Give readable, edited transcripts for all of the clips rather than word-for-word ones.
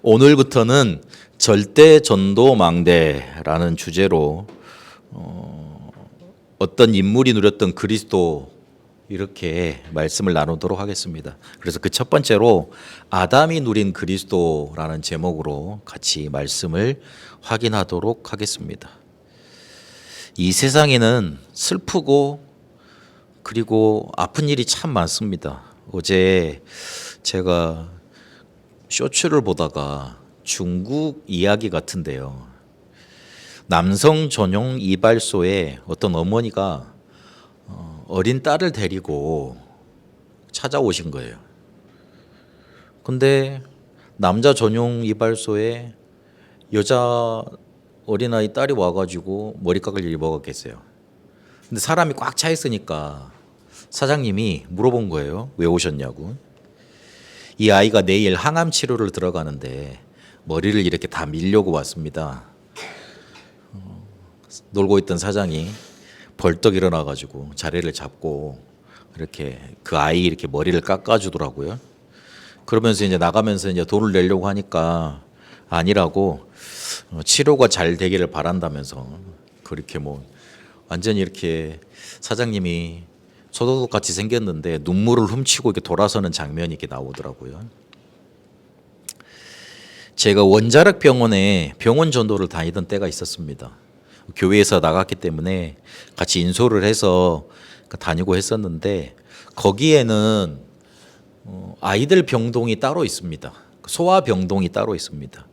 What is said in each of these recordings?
오늘부터는 절대 전도 망대라는 주제로 어떤 인물이 누렸던 그리스도 이렇게 말씀을 나누도록 하겠습니다. 그래서 그 첫 번째로 아담이 누린 그리스도라는 제목으로 같이 말씀을 확인하도록 하겠습니다. 이 세상에는 슬프고 그리고 아픈 일이 참 많습니다. 어제 제가 쇼츠를 보다가 중국 이야기 같은데요. 남성 전용 이발소에 어떤 어머니가 어린 딸을 데리고 찾아오신 거예요. 근데 남자 전용 이발소에 여자 어린아이 딸이 와가지고 머리 깎을 일이 뭐가 있겠어요. 근데 사람이 꽉 차 있으니까 사장님이 물어본 거예요. 왜 오셨냐고. 이 아이가 내일 항암 치료를 들어가는데 머리를 이렇게 다 밀려고 왔습니다. 놀고 있던 사장이 벌떡 일어나가지고 자리를 잡고 이렇게 그 아이 이렇게 머리를 깎아주더라고요. 그러면서 이제 나가면서 이제 돈을 내려고 하니까 아니라고 치료가 잘 되기를 바란다면서 그렇게 뭐 완전히 이렇게 사장님이 소도둑 같이 생겼는데 눈물을 훔치고 이렇게 돌아서는 장면이 이렇게 나오더라고요. 제가 원자력 병원에 병원 전도를 다니던 때가 있었습니다. 교회에서 나갔기 때문에 같이 인솔을 해서 다니고 했었는데 거기에는 아이들 병동이 따로 있습니다. 소아 병동이 따로 있습니다.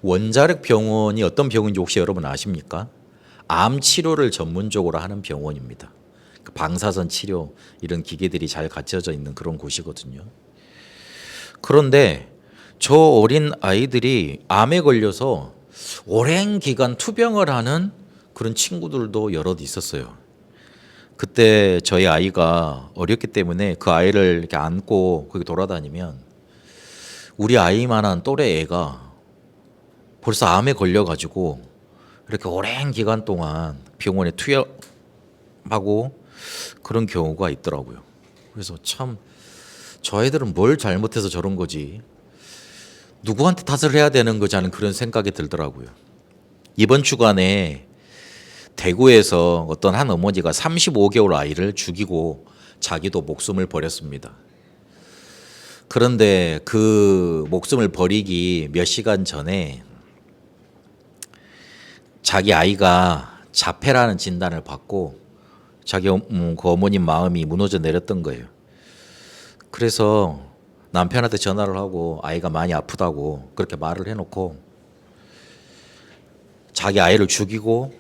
원자력 병원이 어떤 병원인지 혹시 여러분 아십니까? 암 치료를 전문적으로 하는 병원입니다. 방사선 치료 이런 기계들이 잘 갖춰져 있는 그런 곳이거든요. 그런데 저 어린 아이들이 암에 걸려서 오랜 기간 투병을 하는 그런 친구들도 여럿 있었어요. 그때 저희 아이가 어렸기 때문에 그 아이를 이렇게 안고 거기 돌아다니면 우리 아이만한 또래 애가 벌써 암에 걸려가지고 이렇게 오랜 기간 동안 병원에 투여하고 그런 경우가 있더라고요. 그래서 참 저 애들은 뭘 잘못해서 저런 거지, 누구한테 탓을 해야 되는 거지 하는 그런 생각이 들더라고요. 이번 주간에 대구에서 어떤 한 어머니가 35개월 아이를 죽이고 자기도 목숨을 버렸습니다. 그런데 그 목숨을 버리기 몇 시간 전에 자기 아이가 자폐라는 진단을 받고 자기 그 어머님 마음이 무너져 내렸던 거예요. 그래서 남편한테 전화를 하고 아이가 많이 아프다고 그렇게 말을 해놓고 자기 아이를 죽이고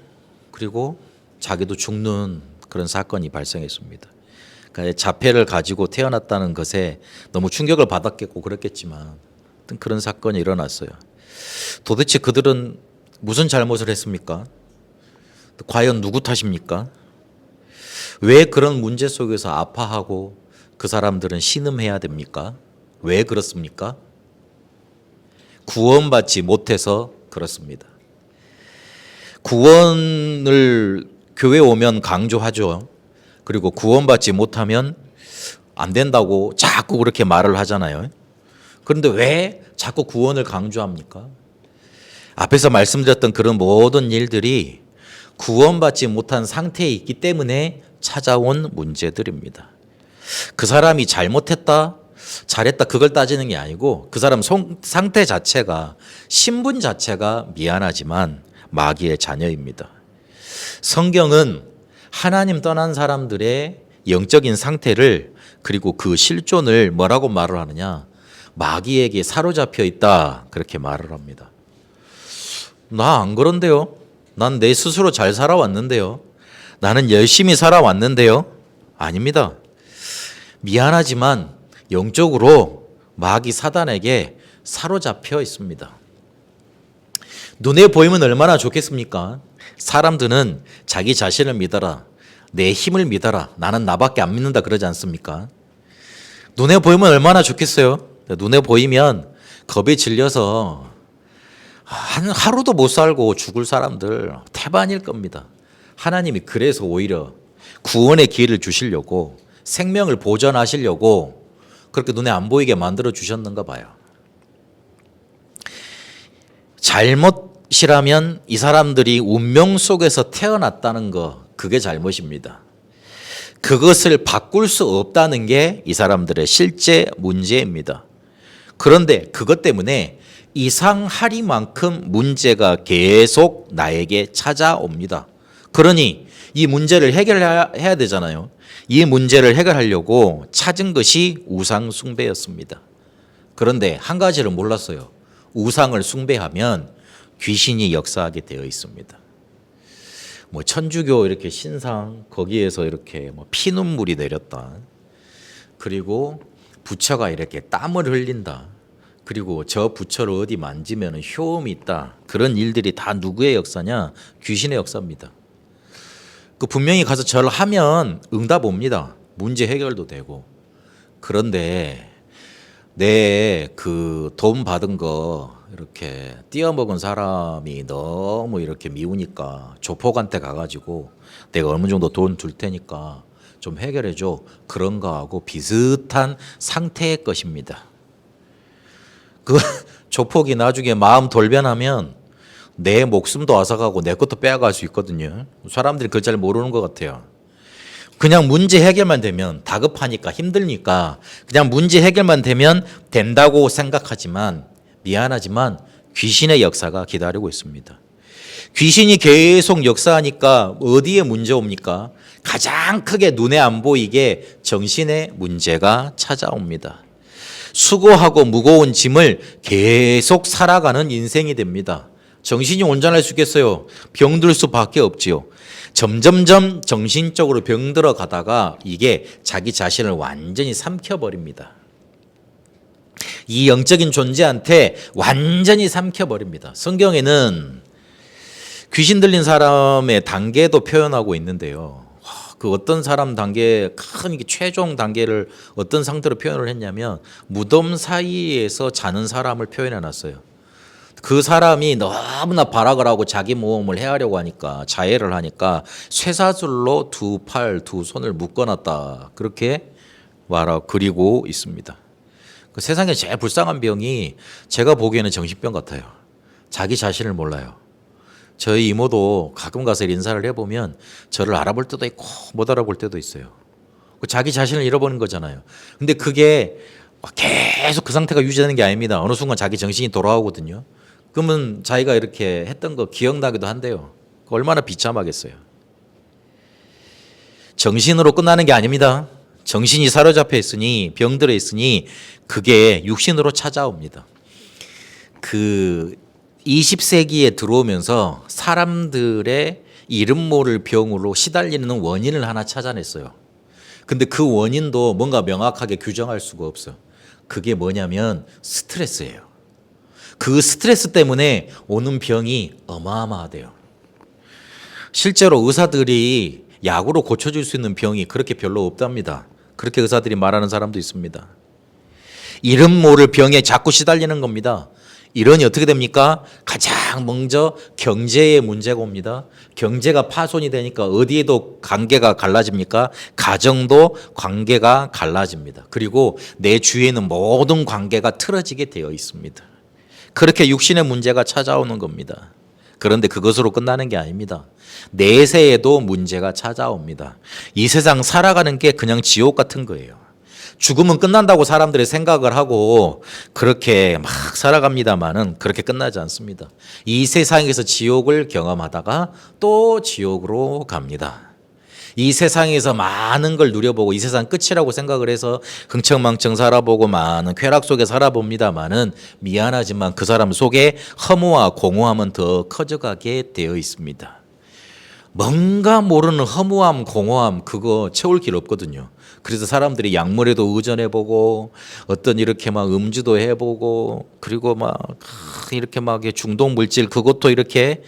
그리고 자기도 죽는 그런 사건이 발생했습니다. 그러니까 자폐를 가지고 태어났다는 것에 너무 충격을 받았겠고 그랬겠지만 그런 사건이 일어났어요. 도대체 그들은 무슨 잘못을 했습니까? 과연 누구 탓입니까? 왜 그런 문제 속에서 아파하고 그 사람들은 신음해야 됩니까? 왜 그렇습니까? 구원받지 못해서 그렇습니다. 구원을 교회 오면 강조하죠. 그리고 구원받지 못하면 안 된다고 자꾸 그렇게 말을 하잖아요. 그런데 왜 자꾸 구원을 강조합니까? 앞에서 말씀드렸던 그런 모든 일들이 구원받지 못한 상태에 있기 때문에 찾아온 문제들입니다. 그 사람이 잘못했다, 잘했다 그걸 따지는 게 아니고 그 사람 상태 자체가, 신분 자체가 미안하지만 마귀의 자녀입니다. 성경은 하나님 떠난 사람들의 영적인 상태를 그리고 그 실존을 뭐라고 말을 하느냐? 마귀에게 사로잡혀 있다 그렇게 말을 합니다. 나 안 그런데요. 난 내 스스로 잘 살아왔는데요. 나는 열심히 살아왔는데요. 아닙니다. 미안하지만 영적으로 마귀 사단에게 사로잡혀 있습니다. 눈에 보이면 얼마나 좋겠습니까? 사람들은 자기 자신을 믿어라, 내 힘을 믿어라, 나는 나밖에 안 믿는다 그러지 않습니까? 눈에 보이면 얼마나 좋겠어요? 눈에 보이면 겁에 질려서 하루도 못 살고 죽을 사람들 태반일 겁니다. 하나님이 그래서 오히려 구원의 기회를 주시려고, 생명을 보전하시려고 그렇게 눈에 안 보이게 만들어 주셨는가 봐요. 잘못이라면 이 사람들이 운명 속에서 태어났다는 거, 그게 잘못입니다. 그것을 바꿀 수 없다는 게 이 사람들의 실제 문제입니다. 그런데 그것 때문에 이상하리만큼 문제가 계속 나에게 찾아옵니다. 그러니 이 문제를 해결해야 되잖아요. 이 문제를 해결하려고 찾은 것이 우상 숭배였습니다. 그런데 한 가지를 몰랐어요. 우상을 숭배하면 귀신이 역사하게 되어 있습니다. 뭐 천주교 이렇게 신상 거기에서 이렇게 뭐 피눈물이 내렸다. 그리고 부처가 이렇게 땀을 흘린다. 그리고 저 부처를 어디 만지면 효험이 있다. 그런 일들이 다 누구의 역사냐? 귀신의 역사입니다. 그 분명히 가서 절을 하면 응답 옵니다. 문제 해결도 되고. 그런데 내 그 돈 받은 거 이렇게 띄어먹은 사람이 너무 이렇게 미우니까 조폭한테 가가지고 내가 어느 정도 돈 줄 테니까 좀 해결해줘. 그런 거하고 비슷한 상태의 것입니다. 그 조폭이 나중에 마음 돌변하면 내 목숨도 앗아가고 내 것도 빼앗아갈 수 있거든요. 사람들이 그걸 잘 모르는 것 같아요. 그냥 문제 해결만 되면, 다급하니까 힘드니까 그냥 문제 해결만 되면 된다고 생각하지만 미안하지만 귀신의 역사가 기다리고 있습니다. 귀신이 계속 역사하니까 어디에 문제 옵니까? 가장 크게 눈에 안 보이게 정신의 문제가 찾아옵니다. 수고하고 무거운 짐을 계속 살아가는 인생이 됩니다. 정신이 온전할 수 있겠어요? 병들 수밖에 없지요. 점점점 정신적으로 병들어 가다가 이게 자기 자신을 완전히 삼켜버립니다. 이 영적인 존재한테 완전히 삼켜버립니다. 성경에는 귀신 들린 사람의 단계도 표현하고 있는데요. 그 어떤 사람 단계, 큰 최종 단계를 어떤 상태로 표현을 했냐면 무덤 사이에서 자는 사람을 표현해 놨어요. 그 사람이 너무나 발악을 하고 자기 모험을 해하려고 하니까, 자해를 하니까 쇠사슬로 두 팔, 두 손을 묶어놨다. 그렇게 그리고 있습니다. 그 세상에 제일 불쌍한 병이 제가 보기에는 정신병 같아요. 자기 자신을 몰라요. 저희 이모도 가끔 가서 인사를 해보면 저를 알아볼 때도 있고 못 알아볼 때도 있어요. 자기 자신을 잃어버린 거잖아요. 근데 그게 계속 그 상태가 유지되는 게 아닙니다. 어느 순간 자기 정신이 돌아오거든요. 그러면 자기가 이렇게 했던 거 기억나기도 한데요. 얼마나 비참하겠어요. 정신으로 끝나는 게 아닙니다. 정신이 사로잡혀 있으니, 병들어 있으니 그게 육신으로 찾아옵니다. 그 20세기에 들어오면서 사람들의 이름 모를 병으로 시달리는 원인을 하나 찾아냈어요. 근데 그 원인도 뭔가 명확하게 규정할 수가 없어요. 그게 뭐냐면 스트레스예요. 그 스트레스 때문에 오는 병이 어마어마하대요. 실제로 의사들이 약으로 고쳐줄 수 있는 병이 그렇게 별로 없답니다. 그렇게 의사들이 말하는 사람도 있습니다. 이름 모를 병에 자꾸 시달리는 겁니다. 이러니 어떻게 됩니까? 가장 먼저 경제의 문제가 옵니다. 경제가 파손이 되니까 어디에도 관계가 갈라집니까? 가정도 관계가 갈라집니다. 그리고 내 주위에는 모든 관계가 틀어지게 되어 있습니다. 그렇게 육신의 문제가 찾아오는 겁니다. 그런데 그것으로 끝나는 게 아닙니다. 내세에도 문제가 찾아옵니다. 이 세상 살아가는 게 그냥 지옥 같은 거예요. 죽으면 끝난다고 사람들이 생각을 하고 그렇게 막 살아갑니다만은 그렇게 끝나지 않습니다. 이 세상에서 지옥을 경험하다가 또 지옥으로 갑니다. 이 세상에서 많은 걸 누려보고 이 세상 끝이라고 생각을 해서 흥청망청 살아보고 많은 쾌락 속에 살아봅니다만은 미안하지만 그 사람 속에 허무와 공허함은 더 커져가게 되어 있습니다. 뭔가 모르는 허무함, 공허함 그거 채울 길 없거든요. 그래서 사람들이 약물에도 의존해보고 어떤 이렇게 막 음주도 해보고 그리고 막 이렇게 막 중독 물질 그것도 이렇게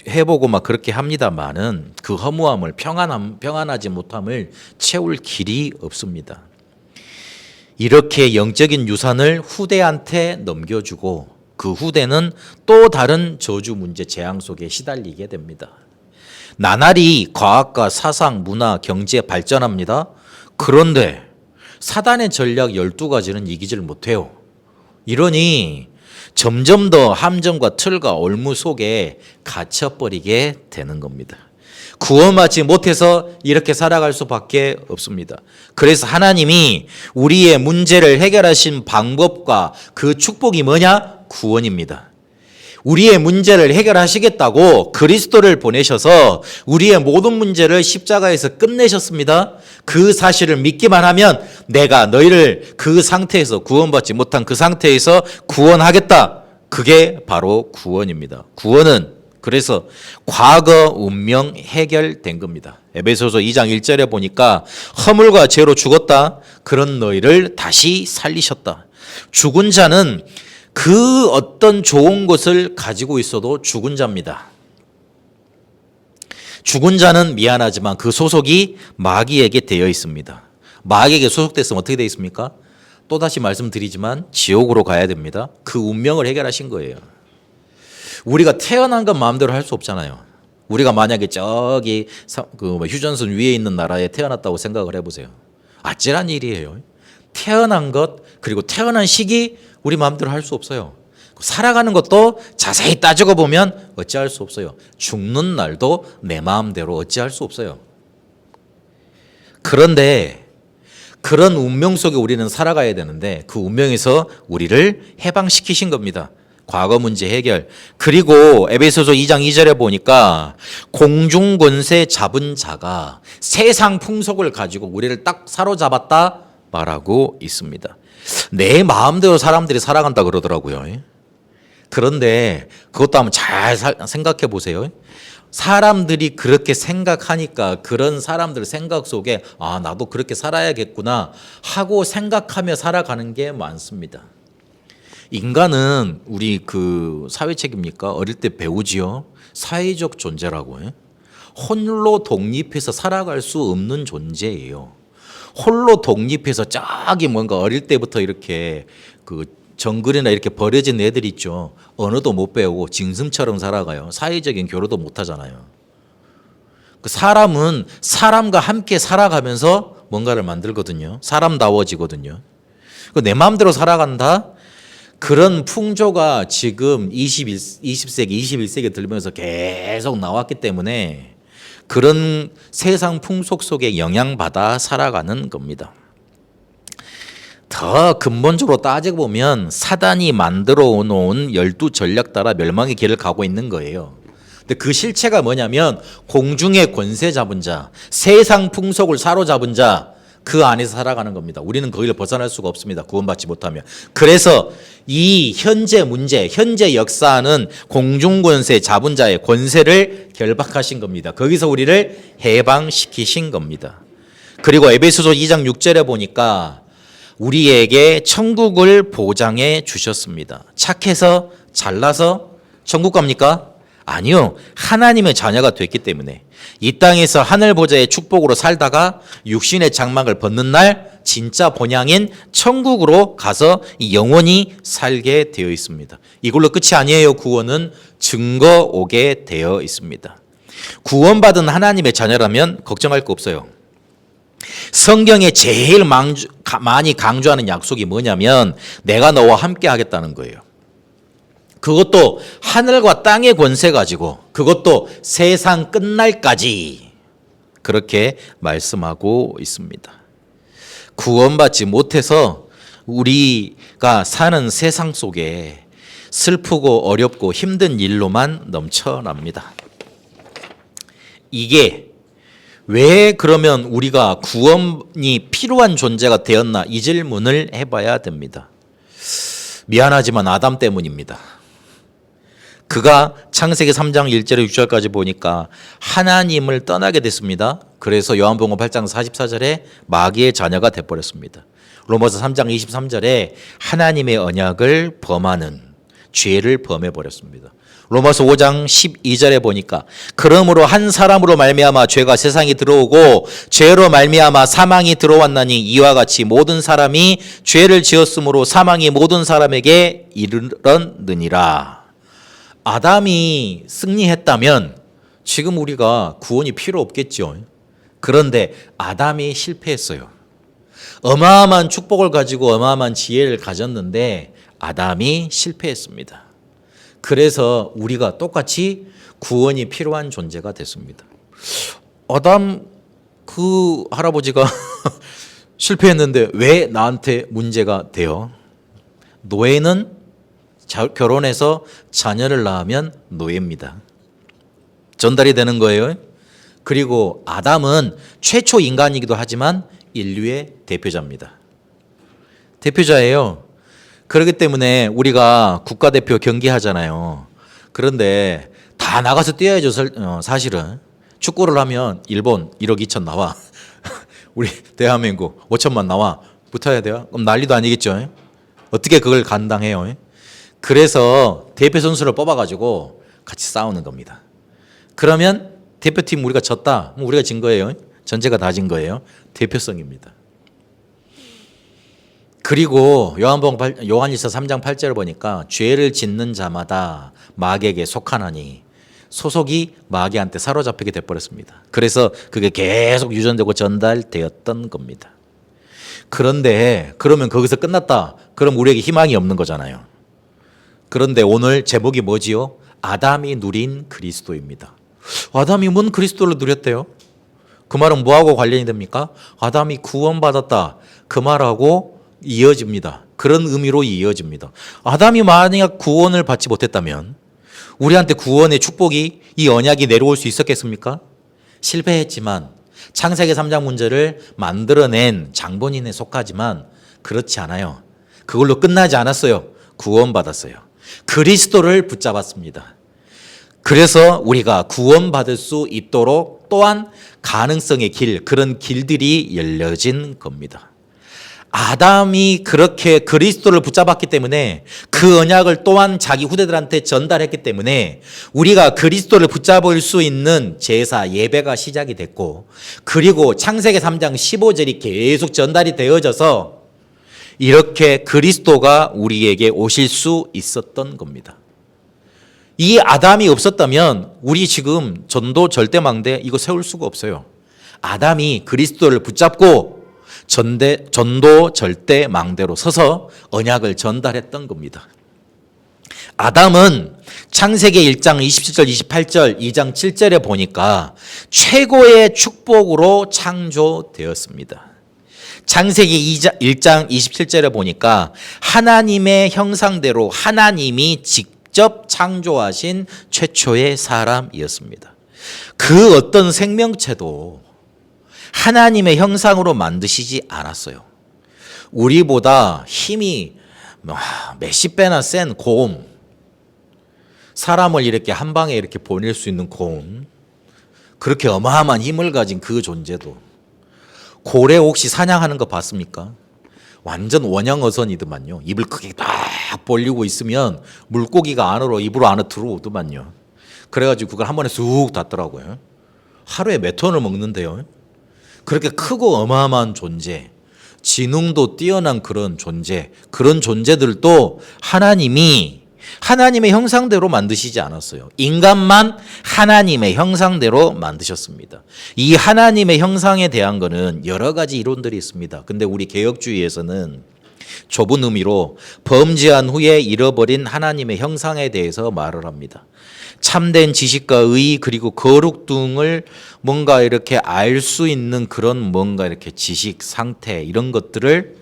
해보고 막 그렇게 합니다만은 그 허무함을 평안하지 못함을 채울 길이 없습니다. 이렇게 영적인 유산을 후대한테 넘겨주고 그 후대는 또 다른 저주 문제 재앙 속에 시달리게 됩니다. 나날이 과학과 사상, 문화, 경제 발전합니다. 그런데 사단의 전략 12가지는 이기질 못해요. 이러니 점점 더 함정과 틀과 올무 속에 갇혀버리게 되는 겁니다. 구원받지 못해서 이렇게 살아갈 수밖에 없습니다. 그래서 하나님이 우리의 문제를 해결하신 방법과 그 축복이 뭐냐? 구원입니다. 우리의 문제를 해결하시겠다고 그리스도를 보내셔서 우리의 모든 문제를 십자가에서 끝내셨습니다. 그 사실을 믿기만 하면 내가 너희를 그 상태에서 구원받지 못한 그 상태에서 구원하겠다. 그게 바로 구원입니다. 구원은 그래서 과거 운명 해결된 겁니다. 에베소서 2장 1절에 보니까 허물과 죄로 죽었다. 그런 너희를 다시 살리셨다. 죽은 자는 그 어떤 좋은 것을 가지고 있어도 죽은 자입니다. 죽은 자는 미안하지만 그 소속이 마귀에게 되어 있습니다. 마귀에게 소속됐으면 어떻게 되어 있습니까? 또다시 말씀드리지만 지옥으로 가야 됩니다. 그 운명을 해결하신 거예요. 우리가 태어난 건 마음대로 할 수 없잖아요. 우리가 만약에 저기 휴전선 위에 있는 나라에 태어났다고 생각을 해보세요. 아찔한 일이에요. 태어난 것 그리고 태어난 시기 우리 마음대로 할 수 없어요. 살아가는 것도 자세히 따지고 보면 어찌할 수 없어요. 죽는 날도 내 마음대로 어찌할 수 없어요. 그런데 그런 운명 속에 우리는 살아가야 되는데 그 운명에서 우리를 해방시키신 겁니다. 과거 문제 해결. 그리고 에베소서 2장 2절에 보니까 공중 권세 잡은 자가 세상 풍속을 가지고 우리를 딱 사로잡았다 말하고 있습니다. 내 마음대로 사람들이 살아간다 그러더라고요. 그런데 그것도 한번 잘 생각해 보세요. 사람들이 그렇게 생각하니까 그런 사람들 생각 속에 아 나도 그렇게 살아야겠구나 하고 생각하며 살아가는 게 많습니다. 인간은 우리 그 사회책입니까? 어릴 때 배우지요. 사회적 존재라고. 홀로 독립해서 살아갈 수 없는 존재예요. 홀로 독립해서 저기 뭔가 어릴 때부터 이렇게 그 정글이나 이렇게 버려진 애들 있죠. 언어도 못 배우고 징승처럼 살아가요. 사회적인 교류도 못 하잖아요. 그 사람은 사람과 함께 살아가면서 뭔가를 만들거든요. 사람다워지거든요. 내 마음대로 살아간다? 그런 풍조가 지금 20세기, 21세기 들면서 계속 나왔기 때문에 그런 세상 풍속 속에 영향받아 살아가는 겁니다. 더 근본적으로 따지고 보면 사단이 만들어 놓은 12전략 따라 멸망의 길을 가고 있는 거예요. 근데 그 실체가 뭐냐면 공중의 권세 잡은 자, 세상 풍속을 사로잡은 자, 그 안에서 살아가는 겁니다. 우리는 거기를 벗어날 수가 없습니다. 구원받지 못하면. 그래서 이 현재 문제, 현재 역사는 공중권세 잡은 자의 권세를 결박하신 겁니다. 거기서 우리를 해방시키신 겁니다. 그리고 에베소서 2장 6절에 보니까 우리에게 천국을 보장해 주셨습니다. 착해서 잘나서 천국 갑니까? 아니요. 하나님의 자녀가 됐기 때문에 이 땅에서 하늘 보좌의 축복으로 살다가 육신의 장막을 벗는 날 진짜 본향인 천국으로 가서 영원히 살게 되어 있습니다. 이걸로 끝이 아니에요. 구원은 증거 오게 되어 있습니다. 구원받은 하나님의 자녀라면 걱정할 거 없어요. 성경에 제일 많이 강조하는 약속이 뭐냐면 내가 너와 함께 하겠다는 거예요. 그것도 하늘과 땅의 권세 가지고 그것도 세상 끝날까지 그렇게 말씀하고 있습니다. 구원받지 못해서 우리가 사는 세상 속에 슬프고 어렵고 힘든 일로만 넘쳐납니다. 이게 왜 그러면 우리가 구원이 필요한 존재가 되었나 이 질문을 해봐야 됩니다. 미안하지만 아담 때문입니다. 그가 창세기 3장 1절에 6절까지 보니까 하나님을 떠나게 됐습니다. 그래서 요한복음 8장 44절에 마귀의 자녀가 돼버렸습니다. 로마서 3장 23절에 하나님의 언약을 범하는 죄를 범해버렸습니다. 로마서 5장 12절에 보니까 그러므로 한 사람으로 말미암아 죄가 세상에 들어오고 죄로 말미암아 사망이 들어왔나니 이와 같이 모든 사람이 죄를 지었으므로 사망이 모든 사람에게 이르렀느니라. 아담이 승리했다면 지금 우리가 구원이 필요 없겠죠. 그런데 아담이 실패했어요. 어마어마한 축복을 가지고 어마어마한 지혜를 가졌는데 아담이 실패했습니다. 그래서 우리가 똑같이 구원이 필요한 존재가 됐습니다. 아담 그 할아버지가 실패했는데 왜 나한테 문제가 돼요? 노예는 결혼해서 자녀를 낳으면 노예입니다. 전달이 되는 거예요. 그리고 아담은 최초 인간이기도 하지만 인류의 대표자입니다. 대표자예요. 그렇기 때문에 우리가 국가대표 경기하잖아요. 그런데 다 나가서 뛰어야죠. 사실은 축구를 하면 일본 1억 2천 나와. 우리 대한민국 5천만 나와. 붙어야 돼요. 그럼 난리도 아니겠죠. 어떻게 그걸 감당해요? 그래서 대표 선수를 뽑아가지고 같이 싸우는 겁니다. 그러면 대표팀 우리가 졌다. 우리가 진 거예요. 전체가 다 진 거예요. 대표성입니다. 그리고 요한일서 3장 8절을 보니까 죄를 짓는 자마다 마귀에게 속하나니 소속이 마귀한테 사로잡히게 돼버렸습니다. 그래서 그게 계속 유전되고 전달되었던 겁니다. 그런데 그러면 거기서 끝났다. 그럼 우리에게 희망이 없는 거잖아요. 그런데 오늘 제목이 뭐지요? 아담이 누린 그리스도입니다. 아담이 뭔 그리스도를 누렸대요? 그 말은 뭐하고 관련이 됩니까? 아담이 구원받았다. 그 말하고 이어집니다. 그런 의미로 이어집니다. 아담이 만약 구원을 받지 못했다면 우리한테 구원의 축복이 이 언약이 내려올 수 있었겠습니까? 실패했지만 창세기 3장 문제를 만들어낸 장본인에 속하지만 그렇지 않아요. 그걸로 끝나지 않았어요. 구원받았어요. 그리스도를 붙잡았습니다. 그래서 우리가 구원받을 수 있도록 또한 가능성의 길, 그런 길들이 열려진 겁니다. 아담이 그렇게 그리스도를 붙잡았기 때문에 그 언약을 또한 자기 후대들한테 전달했기 때문에 우리가 그리스도를 붙잡을 수 있는 제사, 예배가 시작이 됐고, 그리고 창세기 3장 15절이 계속 전달이 되어져서 이렇게 그리스도가 우리에게 오실 수 있었던 겁니다. 이 아담이 없었다면 우리 지금 전도 절대망대 이거 세울 수가 없어요. 아담이 그리스도를 붙잡고 전도 절대망대로 서서 언약을 전달했던 겁니다. 아담은 창세기 1장 27절 28절 2장 7절에 보니까 최고의 축복으로 창조되었습니다. 창세기 1장 27절에 보니까 하나님의 형상대로 하나님이 직접 창조하신 최초의 사람이었습니다. 그 어떤 생명체도 하나님의 형상으로 만드시지 않았어요. 우리보다 힘이 몇십 배나 센 고음, 사람을 이렇게 한 방에 이렇게 보낼 수 있는 고음, 그렇게 어마어마한 힘을 가진 그 존재도, 고래 혹시 사냥하는 거 봤습니까? 완전 원양어선이더만요. 입을 크게 딱 벌리고 있으면 물고기가 입으로 안으로 들어오더만요. 그래가지고 그걸 한 번에 쑥 닫더라고요. 하루에 몇 톤을 먹는데요. 그렇게 크고 어마어마한 존재, 지능도 뛰어난 그런 존재, 그런 존재들도 하나님이 하나님의 형상대로 만드시지 않았어요. 인간만 하나님의 형상대로 만드셨습니다. 이 하나님의 형상에 대한 거는 여러 가지 이론들이 있습니다. 근데 우리 개혁주의에서는 좁은 의미로 범죄한 후에 잃어버린 하나님의 형상에 대해서 말을 합니다. 참된 지식과 의 그리고 거룩 등을 뭔가 이렇게 알 수 있는 그런 뭔가 이렇게 지식 상태 이런 것들을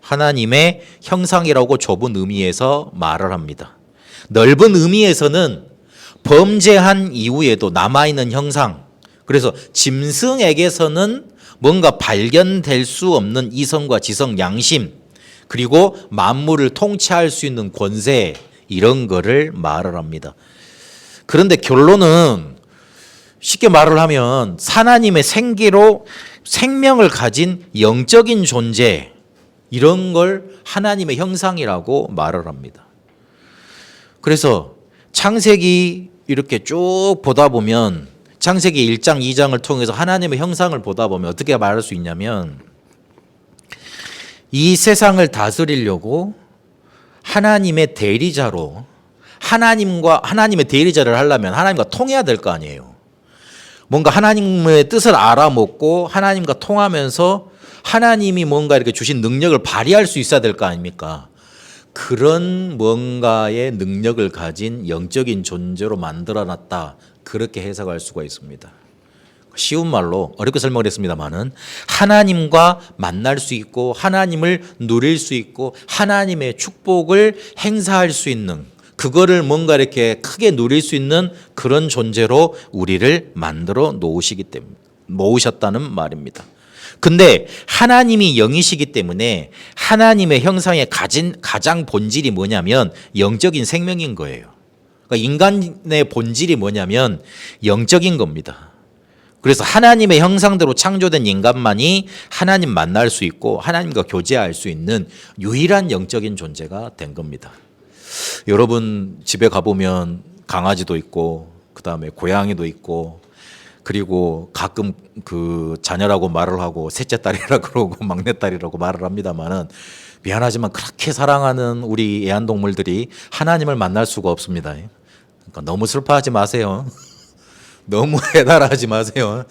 하나님의 형상이라고 좁은 의미에서 말을 합니다. 넓은 의미에서는 범죄한 이후에도 남아있는 형상, 그래서 짐승에게서는 뭔가 발견될 수 없는 이성과 지성, 양심, 그리고 만물을 통치할 수 있는 권세 이런 거를 말을 합니다. 그런데 결론은 쉽게 말을 하면 하나님의 생기로 생명을 가진 영적인 존재 이런 걸 하나님의 형상이라고 말을 합니다. 그래서 창세기 이렇게 쭉 보다 보면 창세기 1장 2장을 통해서 하나님의 형상을 보다 보면 어떻게 말할 수 있냐면 이 세상을 다스리려고 하나님의 대리자로 하나님의 대리자를 하려면 하나님과 통해야 될 거 아니에요. 뭔가 하나님의 뜻을 알아먹고 하나님과 통하면서 하나님이 뭔가 이렇게 주신 능력을 발휘할 수 있어야 될 거 아닙니까? 그런 뭔가의 능력을 가진 영적인 존재로 만들어놨다. 그렇게 해석할 수가 있습니다. 쉬운 말로 어렵게 설명을 했습니다마는 하나님과 만날 수 있고 하나님을 누릴 수 있고 하나님의 축복을 행사할 수 있는, 그거를 뭔가 이렇게 크게 누릴 수 있는 그런 존재로 우리를 만들어 놓으셨다는 말입니다. 근데 하나님이 영이시기 때문에 하나님의 형상에 가진 가장 본질이 뭐냐면 영적인 생명인 거예요. 그러니까 인간의 본질이 뭐냐면 영적인 겁니다. 그래서 하나님의 형상대로 창조된 인간만이 하나님 만날 수 있고 하나님과 교제할 수 있는 유일한 영적인 존재가 된 겁니다. 여러분 집에 가보면 강아지도 있고 그다음에 고양이도 있고, 그리고 가끔 그 자녀라고 말을 하고 셋째 딸이라 그러고 막내 딸이라고 말을 합니다만은, 미안하지만 그렇게 사랑하는 우리 애완동물들이 하나님을 만날 수가 없습니다. 그러니까 너무 슬퍼하지 마세요. 너무 해달하지 마세요.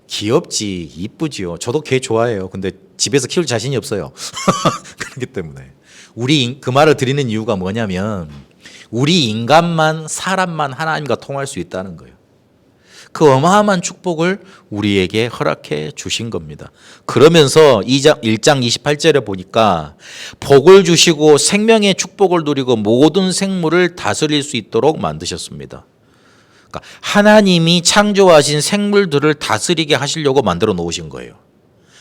귀엽지, 이쁘지요. 저도 개 좋아해요. 근데 집에서 키울 자신이 없어요. 그렇기 때문에 우리 그 말을 드리는 이유가 뭐냐면, 우리 인간만, 사람만 하나님과 통할 수 있다는 거예요. 그 어마어마한 축복을 우리에게 허락해 주신 겁니다. 그러면서 1장 28절에 보니까 복을 주시고 생명의 축복을 누리고 모든 생물을 다스릴 수 있도록 만드셨습니다. 그러니까 하나님이 창조하신 생물들을 다스리게 하시려고 만들어 놓으신 거예요.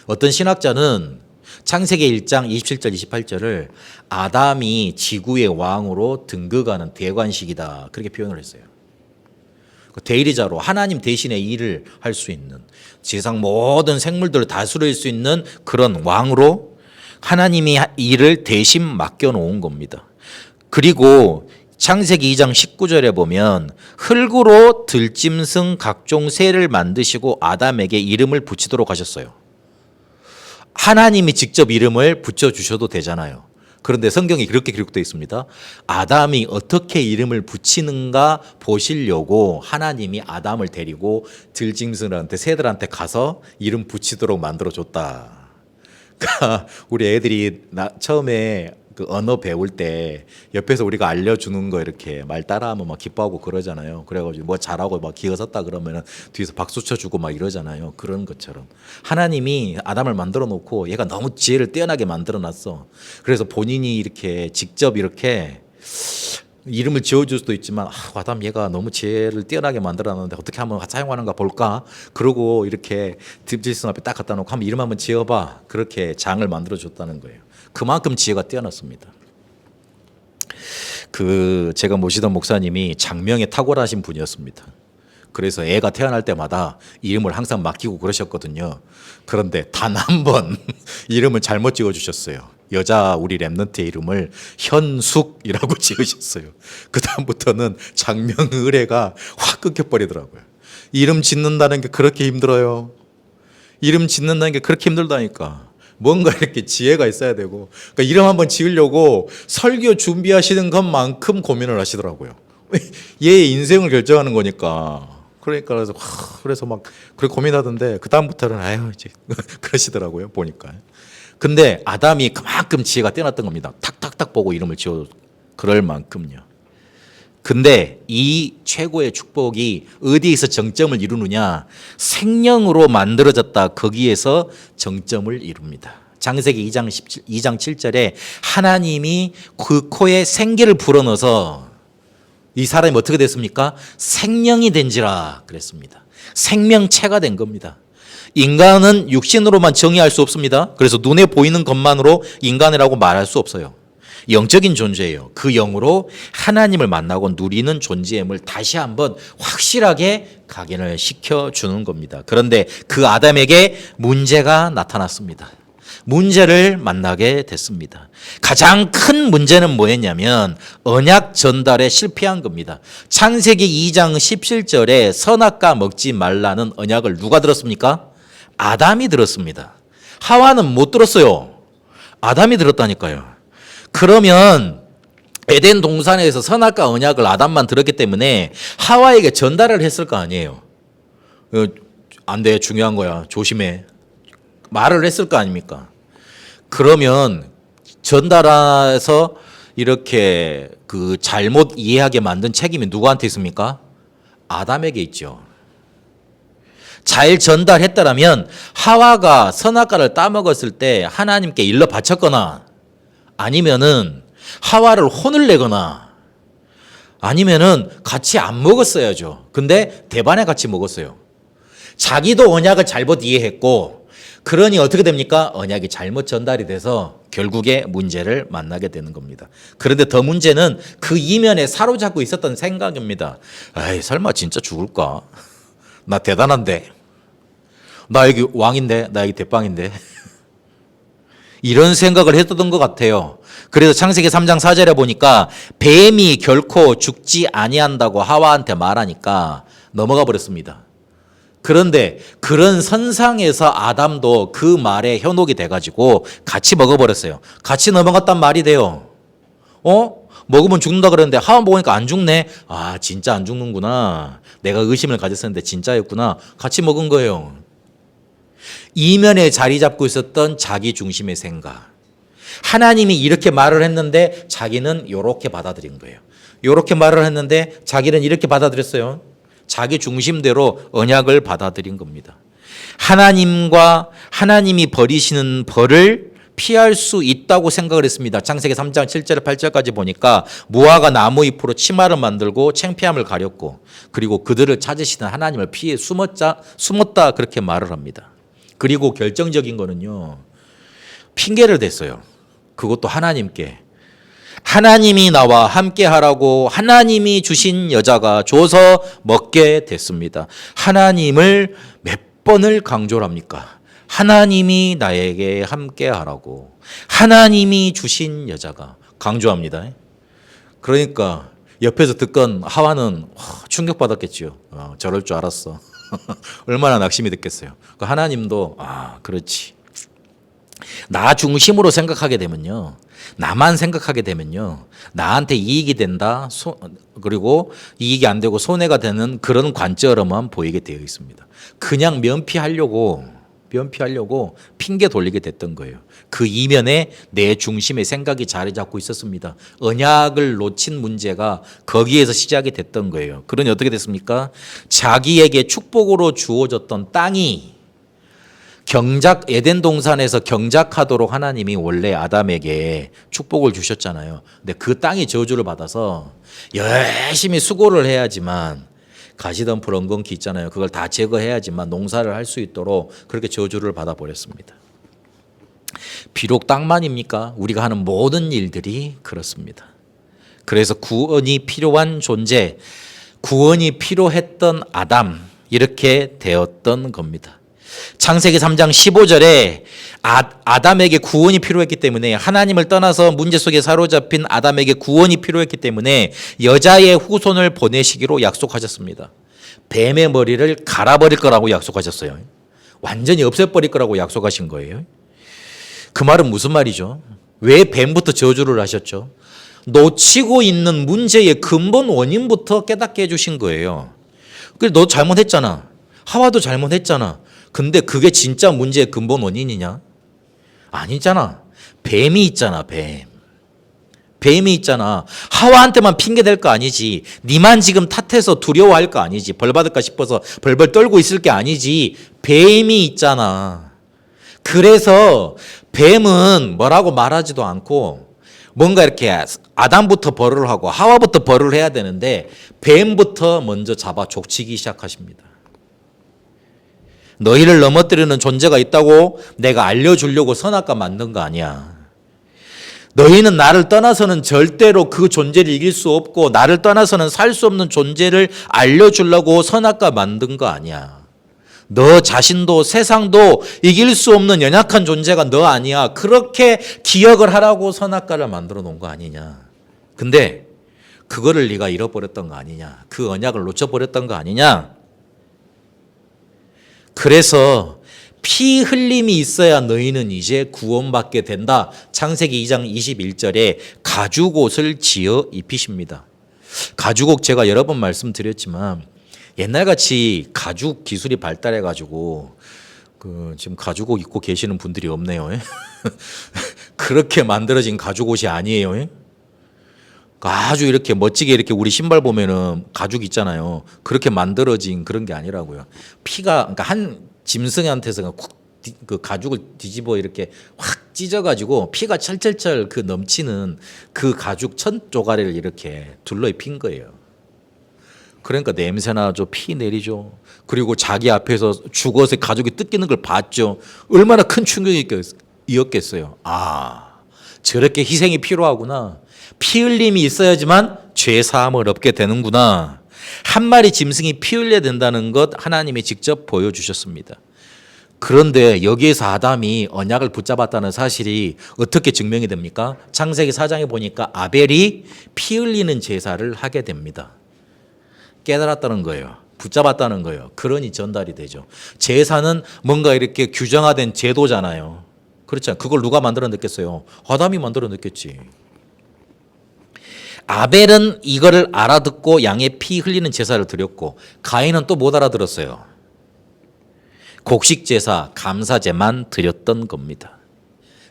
어떤 신학자는 창세기 1장 27절 28절을 아담이 지구의 왕으로 등극하는 대관식이다, 그렇게 표현을 했어요. 대리자로 하나님 대신에 일을 할 수 있는, 세상 모든 생물들을 다스릴 수 있는 그런 왕으로 하나님이 일을 대신 맡겨놓은 겁니다. 그리고 창세기 2장 19절에 보면 흙으로 들짐승 각종 새를 만드시고 아담에게 이름을 붙이도록 하셨어요. 하나님이 직접 이름을 붙여주셔도 되잖아요. 그런데 성경에 그렇게 기록되어 있습니다. 아담이 어떻게 이름을 붙이는가 보시려고 하나님이 아담을 데리고 들짐승들한테, 새들한테 가서 이름 붙이도록 만들어줬다. 그러니까 우리 애들이 처음에 그 언어 배울 때 옆에서 우리가 알려주는 거 이렇게 말 따라하면 막 기뻐하고 그러잖아요. 그래가지고 뭐 잘하고 막 기어섰다 그러면은 뒤에서 박수 쳐주고 막 이러잖아요. 그런 것처럼 하나님이 아담을 만들어 놓고 얘가 너무 지혜를 뛰어나게 만들어 놨어. 그래서 본인이 이렇게 직접 이렇게 이름을 지어줄 수도 있지만, 아담 얘가 너무 지혜를 뛰어나게 만들어놨는데 어떻게 한번 사용하는가 볼까? 그러고 이렇게 딥지스 앞에 딱 갖다 놓고 한번 이름 한번 지어봐. 그렇게 장을 만들어줬다는 거예요. 그만큼 지혜가 뛰어났습니다. 제가 모시던 목사님이 장명에 탁월하신 분이었습니다. 그래서 애가 태어날 때마다 이름을 항상 맡기고 그러셨거든요. 그런데 단 한 번 이름을 잘못 지어주셨어요. 여자 우리 랩런트의 이름을 현숙이라고 지으셨어요. 그 다음부터는 장명 의뢰가 확 끊겨버리더라고요. 이름 짓는다는 게 그렇게 힘들어요. 이름 짓는다는 게 그렇게 힘들다니까. 뭔가 이렇게 지혜가 있어야 되고, 그러니까 이름 한번 지으려고 설교 준비하시는 것만큼 고민을 하시더라고요. 얘의 인생을 결정하는 거니까. 그래서 막 그렇게 고민하던데, 그 다음부터는 아유 이제 그러시더라고요, 보니까. 근데 아담이 그만큼 지혜가 뛰어났던 겁니다. 탁탁탁 보고 이름을 지어 그럴 만큼요. 근데 이 최고의 축복이 어디에서 정점을 이루느냐? 생명으로 만들어졌다. 거기에서 정점을 이룹니다. 창세기 2장 7절에 하나님이 그 코에 생기를 불어넣어서 이 사람이 어떻게 됐습니까? 생명이 된지라 그랬습니다. 생명체가 된 겁니다. 인간은 육신으로만 정의할 수 없습니다. 그래서 눈에 보이는 것만으로 인간이라고 말할 수 없어요. 영적인 존재예요. 그 영으로 하나님을 만나고 누리는 존재임을 다시 한번 확실하게 각인을 시켜주는 겁니다. 그런데 그 아담에게 문제가 나타났습니다. 문제를 만나게 됐습니다. 가장 큰 문제는 뭐였냐면 언약 전달에 실패한 겁니다. 창세기 2장 17절에 선악과 먹지 말라는 언약을 누가 들었습니까? 아담이 들었습니다. 하와는 못 들었어요. 아담이 들었다니까요. 그러면 에덴 동산에서 선악과 언약을 아담만 들었기 때문에 하와에게 전달을 했을 거 아니에요. 안 돼, 중요한 거야, 조심해, 말을 했을 거 아닙니까? 그러면 전달해서 이렇게 그 잘못 이해하게 만든 책임이 누구한테 있습니까? 아담에게 있죠. 잘 전달했다라면 하와가 선악과를 따먹었을 때 하나님께 일러 바쳤거나 아니면은 하와를 혼을 내거나 아니면은 같이 안 먹었어야죠. 근데 대반에 같이 먹었어요. 자기도 언약을 잘못 이해했고 그러니 어떻게 됩니까? 언약이 잘못 전달이 돼서 결국에 문제를 만나게 되는 겁니다. 그런데 더 문제는 그 이면에 사로잡고 있었던 생각입니다. 에이, 설마 진짜 죽을까? 나 대단한데. 나 여기 왕인데. 나 여기 대빵인데. 이런 생각을 했던 것 같아요. 그래서 창세기 3장 4절에 보니까 뱀이 결코 죽지 아니한다고 하와한테 말하니까 넘어가 버렸습니다. 그런데 그런 선상에서 아담도 그 말에 현혹이 돼가지고 같이 먹어버렸어요. 같이 넘어갔단 말이 돼요. 먹으면 죽는다 그랬는데 하와 먹으니까 안 죽네. 아, 진짜 안 죽는구나. 내가 의심을 가졌었는데 진짜였구나. 같이 먹은 거예요. 이면에 자리 잡고 있었던 자기 중심의 생각. 하나님이 이렇게 말을 했는데 자기는 이렇게 받아들인 거예요. 이렇게 말을 했는데 자기는 이렇게 받아들였어요. 자기 중심대로 언약을 받아들인 겁니다. 하나님이 버리시는 벌을 피할 수 있다고 생각을 했습니다. 창세기 3장 7절 8절까지 보니까 무화과 나무 잎으로 치마를 만들고 창피함을 가렸고 그리고 그들을 찾으시는 하나님을 피해 숨었다 그렇게 말을 합니다. 그리고 결정적인 거는요. 핑계를 댔어요. 그것도 하나님께. 하나님이 나와 함께 하라고 하나님이 주신 여자가 줘서 먹게 됐습니다. 하나님을 몇 번을 강조를 합니까? 하나님이 나에게 함께 하라고 하나님이 주신 여자가 강조합니다. 그러니까 옆에서 듣건 하와는 충격받았겠죠. 저럴 줄 알았어. 얼마나 낙심이 됐겠어요. 하나님도 그렇지. 나 중심으로 생각하게 되면요. 나만 생각하게 되면요. 나한테 이익이 된다. 그리고 이익이 안 되고 손해가 되는 그런 관점으로만 보이게 되어 있습니다. 그냥 면피하려고 핑계 돌리게 됐던 거예요. 그 이면에 내 중심의 생각이 자리 잡고 있었습니다. 언약을 놓친 문제가 거기에서 시작이 됐던 거예요. 그러니 어떻게 됐습니까? 자기에게 축복으로 주어졌던 땅이 에덴 동산에서 경작하도록 하나님이 원래 아담에게 축복을 주셨잖아요. 근데 그 땅이 저주를 받아서 열심히 수고를 해야지만 가시덤불 엉겅퀴 있잖아요. 그걸 다 제거해야지만 농사를 할 수 있도록 그렇게 저주를 받아버렸습니다. 비록 땅만입니까? 우리가 하는 모든 일들이 그렇습니다. 그래서 구원이 필요한 존재, 구원이 필요했던 아담 이렇게 되었던 겁니다. 창세기 3장 15절에 아담에게 구원이 필요했기 때문에 하나님을 떠나서 문제 속에 사로잡힌 아담에게 구원이 필요했기 때문에 여자의 후손을 보내시기로 약속하셨습니다. 뱀의 머리를 갈아버릴 거라고 약속하셨어요. 완전히 없애버릴 거라고 약속하신 거예요. 그 말은 무슨 말이죠? 왜 뱀부터 저주를 하셨죠? 놓치고 있는 문제의 근본 원인부터 깨닫게 해주신 거예요. 그래, 너 잘못했잖아. 하와도 잘못했잖아. 근데 그게 진짜 문제의 근본 원인이냐? 아니잖아. 뱀이 있잖아, 뱀. 뱀이 있잖아. 하와한테만 핑계댈 거 아니지. 니만 지금 탓해서 두려워할 거 아니지. 벌 받을까 싶어서 벌벌 떨고 있을 게 아니지. 뱀이 있잖아. 그래서 뱀은 뭐라고 말하지도 않고 뭔가 이렇게 아담부터 벌을 하고 하와부터 벌을 해야 되는데 뱀부터 먼저 잡아 족치기 시작하십니다. 너희를 넘어뜨리는 존재가 있다고 내가 알려주려고 선악과 만든 거 아니야. 너희는 나를 떠나서는 절대로 그 존재를 이길 수 없고 나를 떠나서는 살 수 없는 존재를 알려주려고 선악과 만든 거 아니야. 너 자신도 세상도 이길 수 없는 연약한 존재가 너 아니야. 그렇게 기억을 하라고 선악과를 만들어 놓은 거 아니냐. 근데 그거를 네가 잃어버렸던 거 아니냐. 그 언약을 놓쳐버렸던 거 아니냐. 그래서 피 흘림이 있어야 너희는 이제 구원받게 된다. 창세기 2장 21절에 가죽옷을 지어 입히십니다. 가죽옷 제가 여러 번 말씀드렸지만 옛날같이 가죽 기술이 발달해가지고 지금 가죽옷 입고 계시는 분들이 없네요. 그렇게 만들어진 가죽옷이 아니에요. 아주 이렇게 멋지게 이렇게 우리 신발 보면은 가죽 있잖아요. 그렇게 만들어진 그런 게 아니라고요. 피가 그러니까 한 짐승한테서 그 가죽을 뒤집어 이렇게 확 찢어가지고 피가 철철철 그 넘치는 그 가죽 천 쪼가리를 이렇게 둘러 입힌 거예요. 그러니까 냄새나죠. 피 내리죠. 그리고 자기 앞에서 죽어서 가죽이 뜯기는 걸 봤죠. 얼마나 큰 충격이었겠어요. 아, 저렇게 희생이 필요하구나. 피 흘림이 있어야지만 죄 사함을 얻게 되는구나. 한 마리 짐승이 피 흘려야 된다는 것 하나님이 직접 보여주셨습니다. 그런데 여기에서 아담이 언약을 붙잡았다는 사실이 어떻게 증명이 됩니까? 창세기 4장에 보니까 아벨이 피 흘리는 제사를 하게 됩니다. 깨달았다는 거예요. 붙잡았다는 거예요. 그러니 전달이 되죠. 제사는 뭔가 이렇게 규정화된 제도잖아요. 그렇죠. 그걸 누가 만들어냈겠어요? 아담이 만들어냈겠지. 아벨은 이거를 알아듣고 양의 피 흘리는 제사를 드렸고 가인은 또 못 알아들었어요. 곡식 제사, 감사제만 드렸던 겁니다.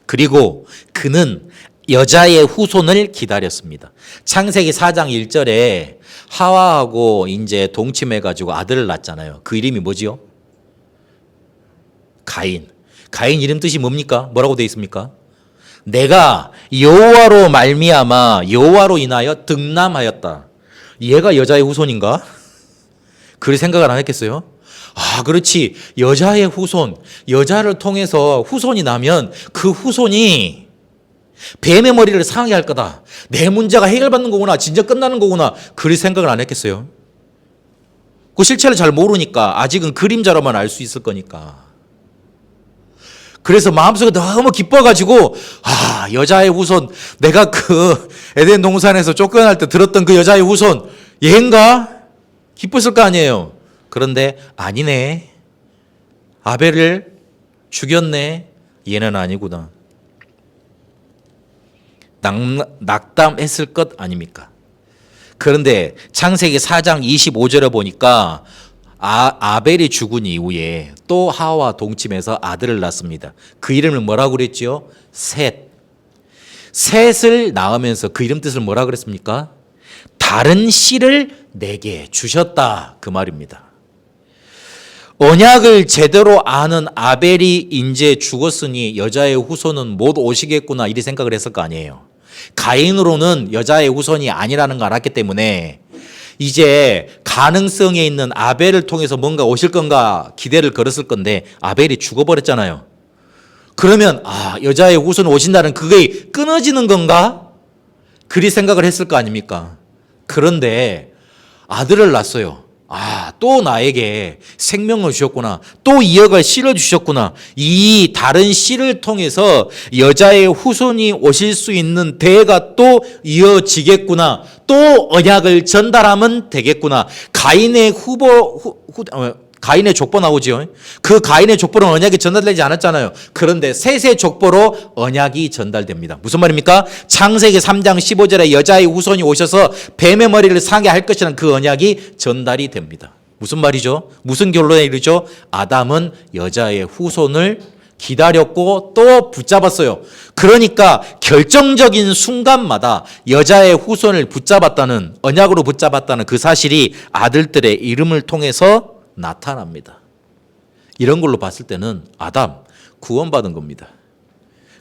그리고 그는 여자의 후손을 기다렸습니다. 창세기 4장 1절에 하와하고 이제 동침해 가지고 아들을 낳았잖아요. 그 이름이 뭐지요? 가인. 가인 이름 뜻이 뭡니까? 뭐라고 되어 있습니까? 내가 여호와로 말미암아 여호와로 인하여 득남하였다. 얘가 여자의 후손인가? 그리 생각을 안 했겠어요? 아, 그렇지. 여자의 후손, 여자를 통해서 후손이 나면 그 후손이 뱀의 머리를 상하게 할 거다. 내 문제가 해결받는 거구나. 진짜 끝나는 거구나. 그리 생각을 안 했겠어요? 그 실체를 잘 모르니까 아직은 그림자로만 알 수 있을 거니까. 그래서 마음속에 너무 기뻐가지고 아, 여자의 후손, 내가 그 에덴 동산에서 쫓겨날 때 들었던 그 여자의 후손 얘인가? 기뻤을 거 아니에요. 그런데 아니네. 아벨을 죽였네. 얘는 아니구나. 낙담했을 것 아닙니까? 그런데 창세기 4장 25절에 보니까 아벨이 죽은 이후에 또 하와와 동침해서 아들을 낳습니다. 그 이름을 뭐라고 그랬죠? 셋. 셋을 낳으면서 그 이름 뜻을 뭐라고 그랬습니까? 다른 씨를 내게 주셨다. 그 말입니다. 언약을 제대로 아는 아벨이 이제 죽었으니 여자의 후손은 못 오시겠구나 이리 생각을 했을 거 아니에요. 가인으로는 여자의 후손이 아니라는 걸 알았기 때문에 이제 가능성에 있는 아벨을 통해서 뭔가 오실 건가 기대를 걸었을 건데 아벨이 죽어버렸잖아요. 그러면 아, 여자의 후손 오신다는 그게 끊어지는 건가? 그리 생각을 했을 거 아닙니까? 그런데 아들을 낳았어요. 아, 또 나에게 생명을 주셨구나. 또 이어갈 씨를 주셨구나. 이 다른 씨를 통해서 여자의 후손이 오실 수 있는 대가 또 이어지겠구나. 또 언약을 전달하면 되겠구나. 가인의 가인의 족보 나오죠. 그 가인의 족보는 언약이 전달되지 않았잖아요. 그런데 셋의 족보로 언약이 전달됩니다. 무슨 말입니까? 창세기 3장 15절에 여자의 후손이 오셔서 뱀의 머리를 상하게 할 것이라는 그 언약이 전달이 됩니다. 무슨 말이죠? 무슨 결론에 이르죠? 아담은 여자의 후손을 기다렸고 또 붙잡았어요. 그러니까 결정적인 순간마다 여자의 후손을 붙잡았다는, 언약으로 붙잡았다는 그 사실이 아들들의 이름을 통해서 나타납니다. 이런 걸로 봤을 때는 아담 구원받은 겁니다.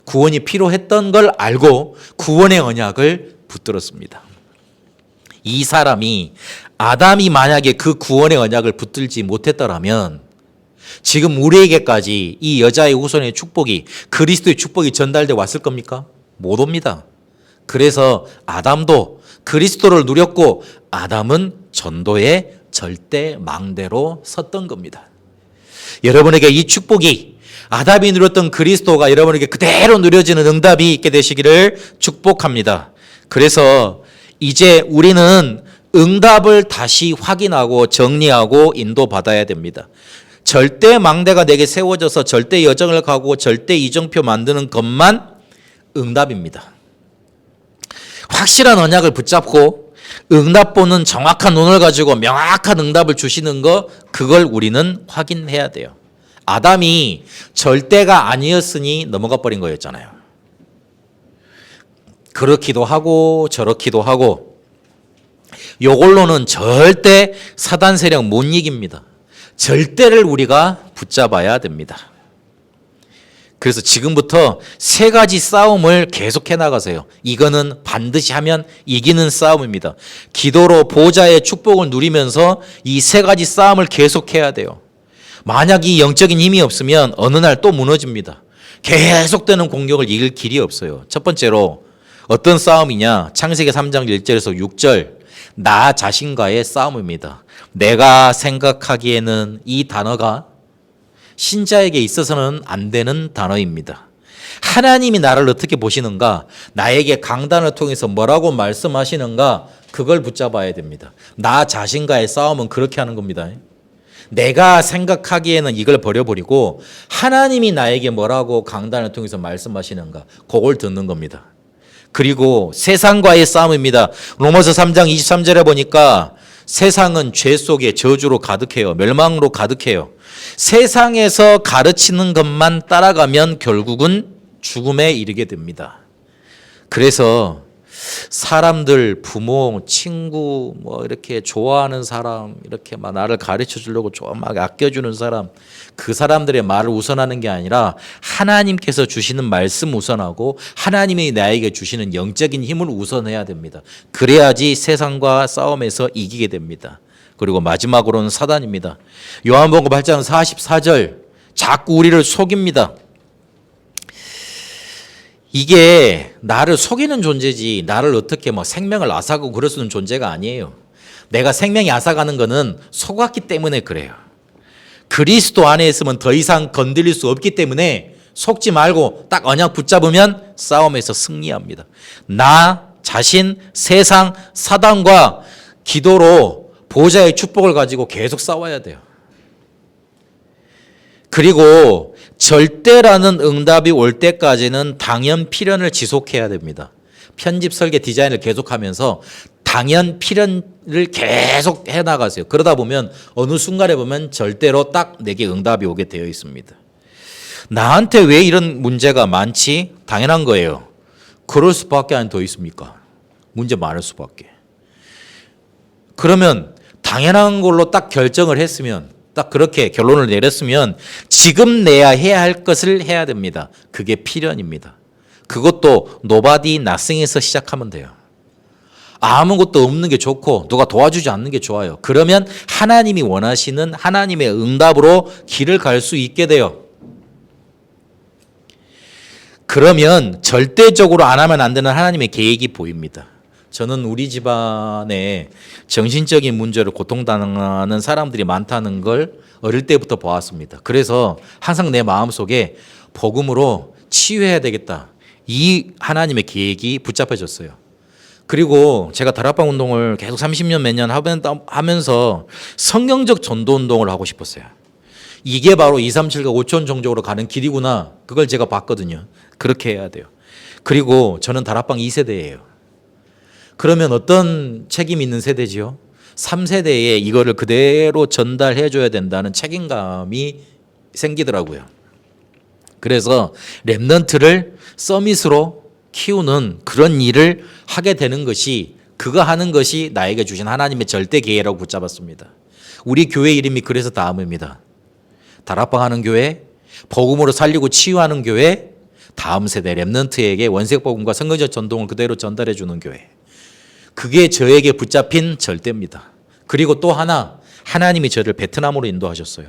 구원이 필요했던 걸 알고 구원의 언약을 붙들었습니다. 이 사람이 아담이 만약에 그 구원의 언약을 붙들지 못했더라면 지금 우리에게까지 이 여자의 후손의 축복이, 그리스도의 축복이 전달돼 왔을 겁니까? 못 옵니다. 그래서 아담도 그리스도를 누렸고 아담은 전도의 절대 망대로 섰던 겁니다. 여러분에게 이 축복이, 아담이 누렸던 그리스도가 여러분에게 그대로 누려지는 응답이 있게 되시기를 축복합니다. 그래서 이제 우리는 응답을 다시 확인하고 정리하고 인도받아야 됩니다. 절대 망대가 내게 세워져서 절대 여정을 가고 절대 이정표 만드는 것만 응답입니다. 확실한 언약을 붙잡고 응답보는 정확한 눈을 가지고 명확한 응답을 주시는 거, 그걸 우리는 확인해야 돼요. 아담이 절대가 아니었으니 넘어가 버린 거였잖아요. 그렇기도 하고 저렇기도 하고 요걸로는 절대 사단 세력 못 이깁니다. 절대를 우리가 붙잡아야 됩니다. 그래서 지금부터 세 가지 싸움을 계속해 나가세요. 이거는 반드시 하면 이기는 싸움입니다. 기도로 보좌의 축복을 누리면서 이 세 가지 싸움을 계속해야 돼요. 만약 이 영적인 힘이 없으면 어느 날 또 무너집니다. 계속되는 공격을 이길 길이 없어요. 첫 번째로 어떤 싸움이냐? 창세기 3장 1절에서 6절 나 자신과의 싸움입니다. 내가 생각하기에는 이 단어가 신자에게 있어서는 안 되는 단어입니다. 하나님이 나를 어떻게 보시는가? 나에게 강단을 통해서 뭐라고 말씀하시는가? 그걸 붙잡아야 됩니다. 나 자신과의 싸움은 그렇게 하는 겁니다. 내가 생각하기에는 이걸 버려버리고 하나님이 나에게 뭐라고 강단을 통해서 말씀하시는가? 그걸 듣는 겁니다. 그리고 세상과의 싸움입니다. 로마서 3장 23절에 보니까 세상은 죄 속에 저주로 가득해요. 멸망으로 가득해요. 세상에서 가르치는 것만 따라가면 결국은 죽음에 이르게 됩니다. 그래서 사람들, 부모, 친구, 뭐 이렇게 좋아하는 사람, 이렇게 막 나를 가르쳐 주려고 막 아껴주는 사람, 그 사람들의 말을 우선하는 게 아니라 하나님께서 주시는 말씀 우선하고 하나님이 나에게 주시는 영적인 힘을 우선해야 됩니다. 그래야지 세상과 싸움에서 이기게 됩니다. 그리고 마지막으로는 사단입니다. 요한복음 8장 44절 자꾸 우리를 속입니다. 이게 나를 속이는 존재지 나를 어떻게 뭐 생명을 앗아가고 그럴 수 있는 존재가 아니에요. 내가 생명이 앗아가는 거는 속았기 때문에 그래요. 그리스도 안에 있으면 더 이상 건드릴 수 없기 때문에 속지 말고 딱 언약 붙잡으면 싸움에서 승리합니다. 나 자신, 세상, 사단과 기도로 보좌의 축복을 가지고 계속 싸워야 돼요. 그리고 절대라는 응답이 올 때까지는 당연 필연을 지속해야 됩니다. 편집 설계 디자인을 계속하면서 당연 필연을 계속 해나가세요. 그러다 보면 어느 순간에 보면 절대로 딱 내게 응답이 오게 되어 있습니다. 나한테 왜 이런 문제가 많지? 당연한 거예요. 그럴 수밖에 안 더 있습니까? 문제 많을 수밖에. 그러면 당연한 걸로 딱 결정을 했으면 딱 그렇게 결론을 내렸으면 지금 내야 해야 할 것을 해야 됩니다. 그게 필연입니다. 그것도 nobody, nothing에서 시작하면 돼요. 아무것도 없는 게 좋고 누가 도와주지 않는 게 좋아요. 그러면 하나님이 원하시는 하나님의 응답으로 길을 갈 수 있게 돼요. 그러면 절대적으로 안 하면 안 되는 하나님의 계획이 보입니다. 저는 우리 집안에 정신적인 문제로 고통당하는 사람들이 많다는 걸 어릴 때부터 보았습니다. 그래서 항상 내 마음속에 복음으로 치유해야 되겠다. 이 하나님의 계획이 붙잡혀졌어요. 그리고 제가 다락방 운동을 계속 30년 몇 년 하면서 성경적 전도 운동을 하고 싶었어요. 이게 바로 237과 5천 종족으로 가는 길이구나. 그걸 제가 봤거든요. 그렇게 해야 돼요. 그리고 저는 다락방 2세대예요. 그러면 어떤 책임이 있는 세대지요? 3세대에 이거를 그대로 전달해 줘야 된다는 책임감이 생기더라고요. 그래서 렘넌트를 서밋으로 키우는 그런 일을 하게 되는 것이 그거 하는 것이 나에게 주신 하나님의 절대 계획이라고 붙잡았습니다. 우리 교회 이름이 그래서 다음입니다. 다락방 하는 교회, 복음으로 살리고 치유하는 교회, 다음 세대 렘넌트에게 원색복음과 성경적 전통을 그대로 전달해 주는 교회. 그게 저에게 붙잡힌 절대입니다. 그리고 또 하나, 하나님이 저를 베트남으로 인도하셨어요.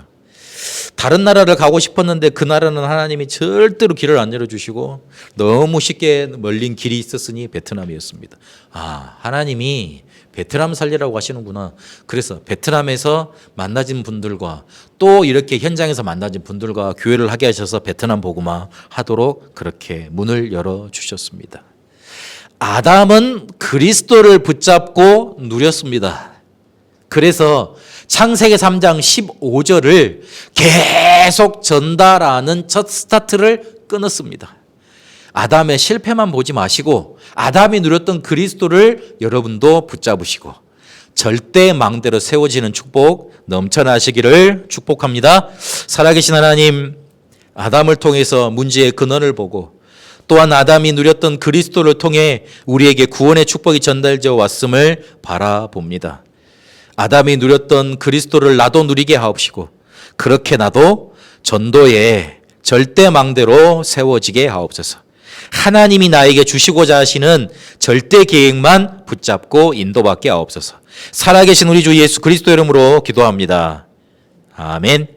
다른 나라를 가고 싶었는데 그 나라는 하나님이 절대로 길을 안 열어주시고 너무 쉽게 멀린 길이 있었으니 베트남이었습니다. 아, 하나님이 베트남 살리라고 하시는구나. 그래서 베트남에서 만나진 분들과 또 이렇게 현장에서 만나진 분들과 교회를 하게 하셔서 베트남 복음화 하도록 그렇게 문을 열어주셨습니다. 아담은 그리스도를 붙잡고 누렸습니다. 그래서 창세기 3장 15절을 계속 전달하는 첫 스타트를 끊었습니다. 아담의 실패만 보지 마시고 아담이 누렸던 그리스도를 여러분도 붙잡으시고 절대 망대로 세워지는 축복 넘쳐나시기를 축복합니다. 살아계신 하나님, 아담을 통해서 문제의 근원을 보고 또한 아담이 누렸던 그리스도를 통해 우리에게 구원의 축복이 전달되어 왔음을 바라봅니다. 아담이 누렸던 그리스도를 나도 누리게 하옵시고 그렇게 나도 전도의 절대망대로 세워지게 하옵소서. 하나님이 나에게 주시고자 하시는 절대 계획만 붙잡고 인도받게 하옵소서. 살아계신 우리 주 예수 그리스도 이름으로 기도합니다. 아멘.